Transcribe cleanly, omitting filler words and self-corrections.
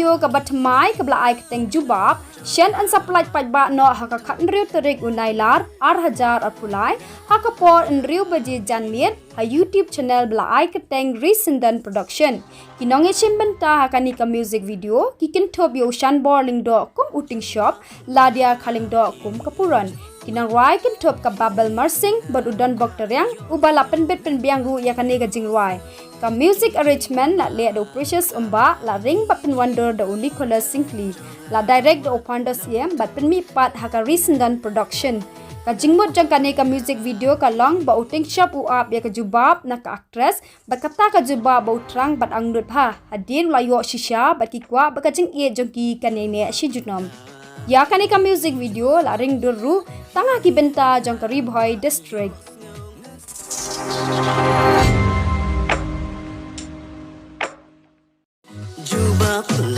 video ka batmai ka bla ai keteng jubab Shen an supply Paidbah no haka khat riu terik unailar hajar pulai haka por in riu baje janliet ha YouTube channel bla ai keteng Resendan production kinonge chimbenta haka ni ka music video kikin top yo shan borling do kum uting shop ladia khaling do kum kapuran kinang rai kin top ka babel marsing bad udan bakteriang ubala penbet penbiang ru yakane ka jingwai ka music arrangement la le do precious umba la ring bapen wonder the Nicholas Singly la direct the opanda cm but pen mi pat haka Resendan production ka jingmot jang kane ka music video ka long ba uting shop u up ya ka jubab na ka actress ba kata ka jubab ba utrang bat angnut pha hadin la yo shisha ba ki kwa ba ka jing e jongki kane ne shi junom ya kane ka music video la ring duru tanga ki benta jang ka Biej district Jubab